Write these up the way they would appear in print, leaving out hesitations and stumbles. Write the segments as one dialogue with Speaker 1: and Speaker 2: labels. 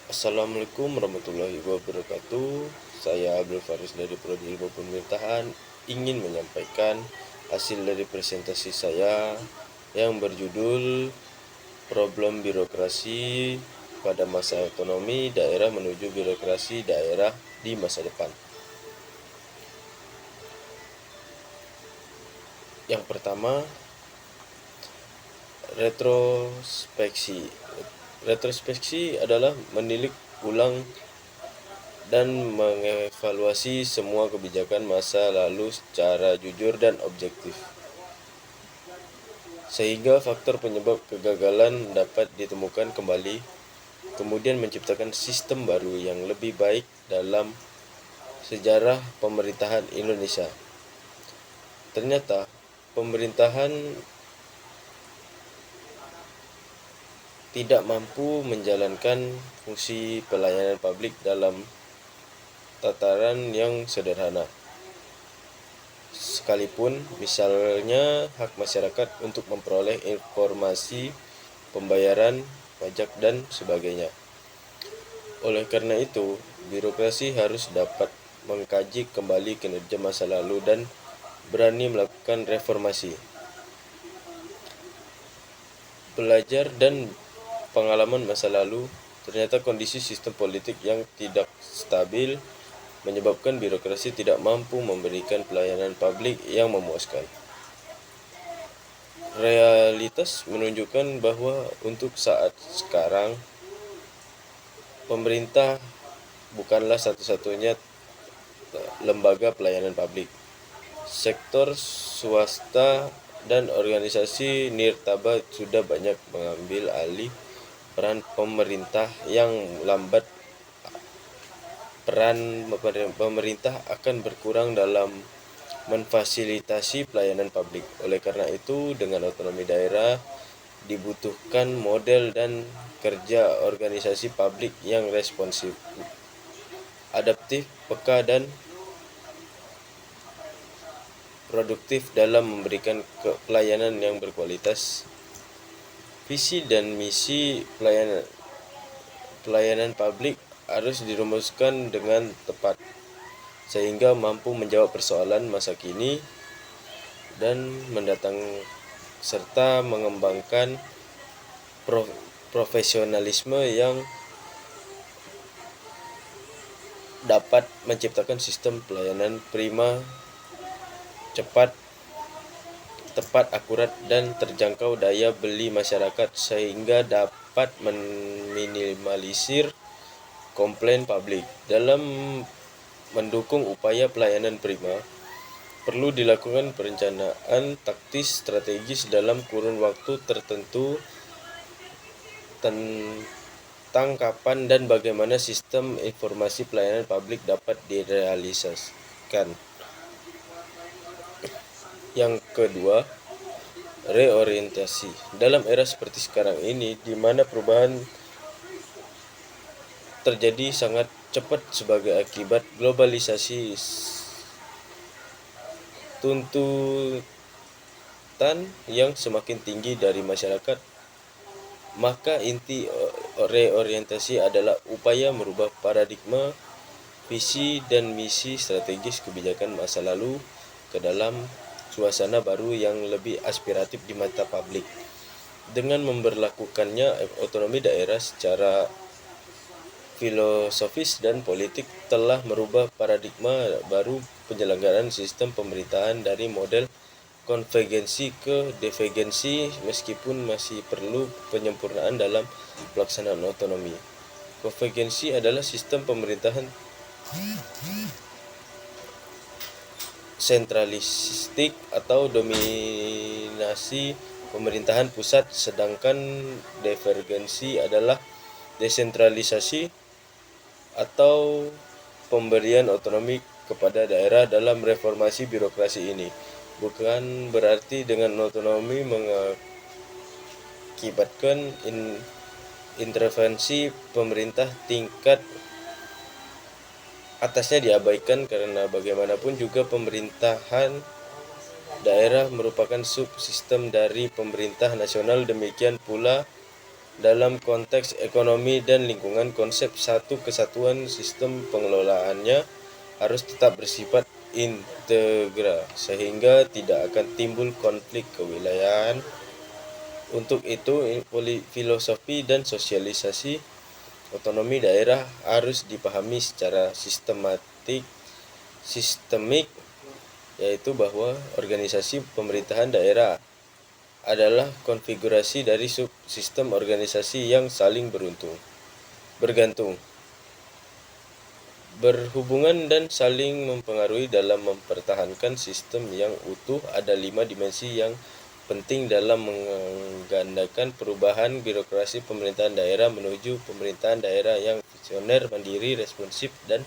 Speaker 1: Assalamualaikum warahmatullahi wabarakatuh. Saya Abdul Faris dari Prodi Ilmu Pemerintahan ingin menyampaikan hasil dari presentasi saya yang berjudul Problem Birokrasi pada Masa Otonomi Daerah menuju Birokrasi Daerah di Masa Depan. Yang pertama, retrospeksi. Retrospeksi adalah menilik ulang dan mengevaluasi semua kebijakan masa lalu secara jujur dan objektif, sehingga faktor penyebab kegagalan dapat ditemukan kembali, kemudian menciptakan sistem baru yang lebih baik dalam sejarah pemerintahan Indonesia. Ternyata, pemerintahan tidak mampu menjalankan fungsi pelayanan publik dalam tataran yang sederhana. Sekalipun misalnya hak masyarakat untuk memperoleh informasi pembayaran pajak dan sebagainya. Oleh karena itu, birokrasi harus dapat mengkaji kembali kinerja masa lalu dan berani melakukan reformasi. Belajar dan pengalaman masa lalu, ternyata kondisi sistem politik yang tidak stabil menyebabkan birokrasi tidak mampu memberikan pelayanan publik yang memuaskan. Realitas menunjukkan bahwa untuk saat sekarang, pemerintah bukanlah satu-satunya lembaga pelayanan publik. Sektor swasta dan organisasi nirlaba sudah banyak mengambil alih peran pemerintah yang lambat. Peran pemerintah akan berkurang dalam memfasilitasi pelayanan publik. Oleh karena itu, dengan otonomi daerah dibutuhkan model dan kerja organisasi publik yang responsif, adaptif, peka, dan produktif dalam memberikan pelayanan yang berkualitas. Visi dan misi pelayanan publik harus dirumuskan dengan tepat, sehingga mampu menjawab persoalan masa kini dan mendatang serta mengembangkan profesionalisme yang dapat menciptakan sistem pelayanan prima, cepat, tepat, akurat, dan terjangkau daya beli masyarakat, sehingga dapat meminimalisir komplain publik. Dalam mendukung upaya pelayanan prima, perlu dilakukan perencanaan taktis strategis dalam kurun waktu tertentu tentang kapan dan bagaimana sistem informasi pelayanan publik dapat direalisasikan. Yang kedua, reorientasi. Dalam era seperti sekarang ini, di mana perubahan terjadi sangat cepat sebagai akibat globalisasi, tuntutan yang semakin tinggi dari masyarakat, maka inti reorientasi adalah upaya merubah paradigma, visi dan misi strategis kebijakan masa lalu ke dalam suasana baru yang lebih aspiratif di mata publik. Dengan memberlakukannya, otonomi daerah secara filosofis dan politik telah merubah paradigma baru penyelenggaraan sistem pemerintahan dari model konvergensi ke divergensi, meskipun masih perlu penyempurnaan dalam pelaksanaan otonomi. Konvergensi adalah sistem pemerintahan sentralistik atau dominasi pemerintahan pusat, sedangkan divergensi adalah desentralisasi atau pemberian otonomi kepada daerah dalam reformasi birokrasi ini. Bukan berarti dengan otonomi mengakibatkan intervensi pemerintah tingkat atasnya diabaikan, karena bagaimanapun juga pemerintahan daerah merupakan subsistem dari pemerintah nasional. Demikian pula Dalam konteks ekonomi dan lingkungan, konsep satu kesatuan sistem pengelolaannya harus tetap bersifat integral sehingga tidak akan timbul konflik kewilayahan. Untuk itu, filosofi dan sosialisasi otonomi daerah harus dipahami secara sistemik, yaitu bahwa organisasi pemerintahan daerah adalah konfigurasi dari subsistem organisasi yang saling bergantung, berhubungan dan saling mempengaruhi dalam mempertahankan sistem yang utuh. Ada 5 dimensi yang penting dalam menggandakan perubahan birokrasi pemerintahan daerah menuju pemerintahan daerah yang visioner, mandiri, responsif, dan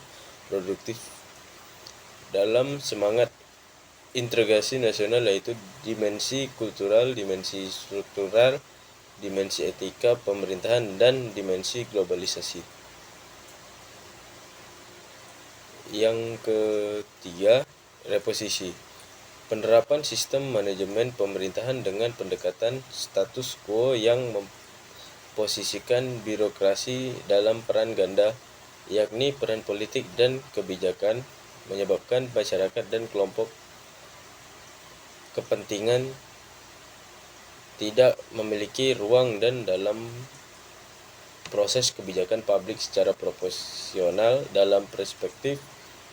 Speaker 1: produktif. Dalam semangat integrasi nasional, yaitu dimensi kultural, dimensi struktural, dimensi etika pemerintahan, dan dimensi globalisasi. Yang ketiga, reposisi. Penerapan sistem manajemen pemerintahan dengan pendekatan status quo yang memposisikan birokrasi dalam peran ganda, yakni peran politik dan kebijakan, menyebabkan masyarakat dan kelompok kepentingan tidak memiliki ruang dan dalam proses kebijakan publik secara proporsional. Dalam perspektif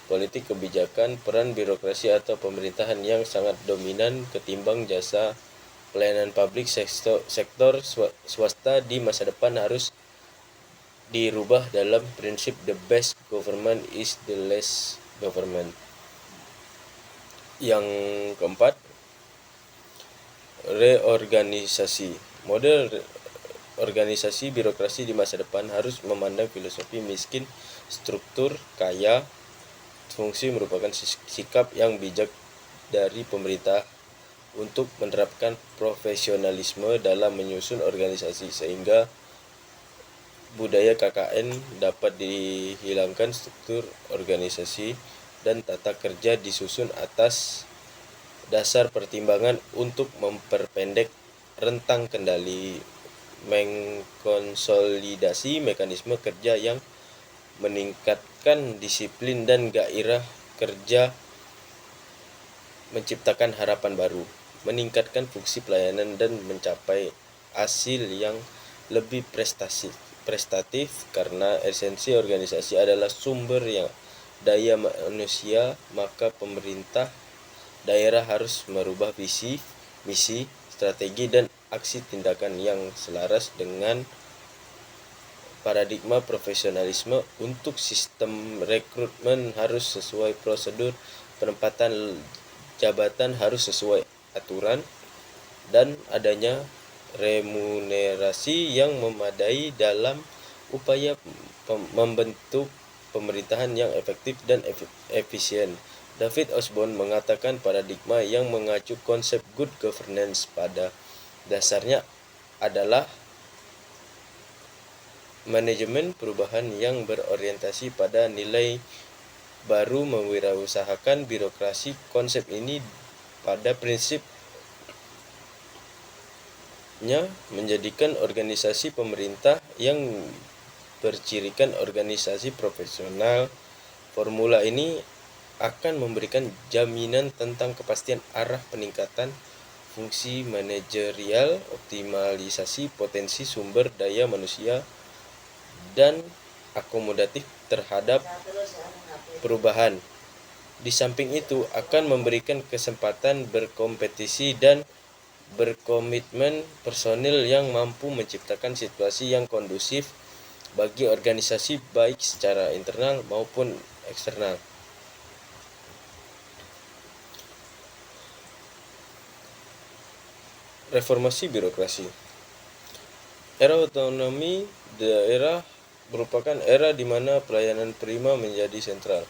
Speaker 1: politik kebijakan, peran birokrasi atau pemerintahan yang sangat dominan ketimbang jasa pelayanan publik sektor swasta di masa depan harus dirubah dalam prinsip the best government is the less government. Yang keempat, reorganisasi. Model organisasi birokrasi di masa depan harus memandang filosofi miskin, struktur kaya, fungsi merupakan sikap yang bijak dari pemerintah untuk menerapkan profesionalisme dalam menyusun organisasi sehingga budaya KKN dapat dihilangkan. Struktur organisasi dan tata kerja disusun atas dasar pertimbangan untuk memperpendek rentang kendali, mengkonsolidasi mekanisme kerja yang meningkatkan disiplin dan gairah kerja, menciptakan harapan baru, meningkatkan fungsi pelayanan dan mencapai hasil yang lebih prestatif karena esensi organisasi adalah sumber yang daya manusia. Maka pemerintah daerah harus merubah visi, misi, strategi, dan aksi tindakan yang selaras dengan paradigma profesionalisme. Untuk sistem rekrutmen harus sesuai prosedur, penempatan jabatan harus sesuai aturan, dan adanya remunerasi yang memadai dalam upaya membentuk pemerintahan yang efektif dan efisien. David Osborne mengatakan paradigma yang mengacu konsep good governance pada dasarnya adalah manajemen perubahan yang berorientasi pada nilai baru, mewirausahakan birokrasi. Konsep ini pada prinsipnya menjadikan organisasi pemerintah yang bercirikan organisasi profesional. Formula ini akan memberikan jaminan tentang kepastian arah, peningkatan fungsi manajerial, optimalisasi potensi sumber daya manusia, dan akomodatif terhadap perubahan. Di samping itu akan memberikan kesempatan berkompetisi dan berkomitmen personil yang mampu menciptakan situasi yang kondusif bagi organisasi baik secara internal maupun eksternal. Reformasi birokrasi. Era otonomi daerah merupakan era di mana pelayanan prima menjadi sentral.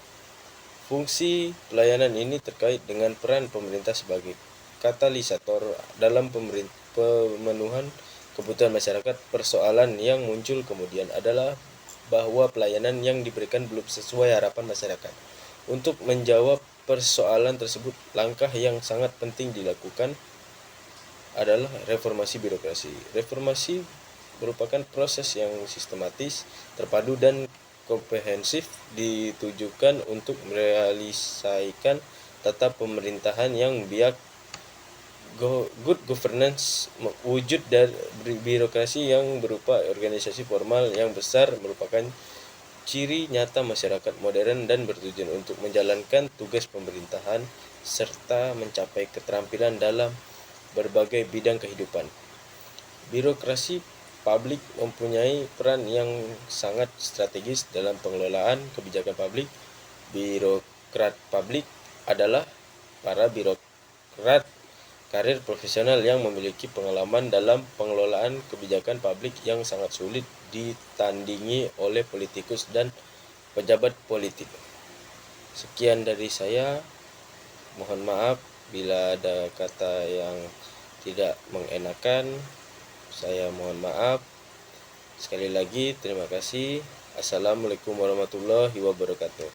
Speaker 1: Fungsi pelayanan ini terkait dengan peran pemerintah sebagai katalisator dalam pemenuhan kebutuhan masyarakat. Persoalan yang muncul kemudian adalah bahwa pelayanan yang diberikan belum sesuai harapan masyarakat. Untuk menjawab persoalan tersebut, langkah yang sangat penting dilakukan adalah reformasi birokrasi. Reformasi merupakan proses yang sistematis, terpadu, dan komprehensif ditujukan untuk merealisasikan tata pemerintahan yang biak. Good governance, wujud dari birokrasi yang berupa organisasi formal yang besar, merupakan ciri nyata masyarakat modern dan bertujuan untuk menjalankan tugas pemerintahan serta mencapai keterampilan dalam berbagai bidang kehidupan. Birokrasi publik mempunyai peran yang sangat strategis dalam pengelolaan kebijakan publik. Birokrat publik adalah para birokrat karir profesional yang memiliki pengalaman dalam pengelolaan kebijakan publik yang sangat sulit ditandingi oleh politikus dan pejabat politik. Sekian dari saya. Mohon maaf bila ada kata yang tidak mengenakan. Saya mohon maaf. Sekali lagi terima kasih. Assalamualaikum warahmatullahi wabarakatuh.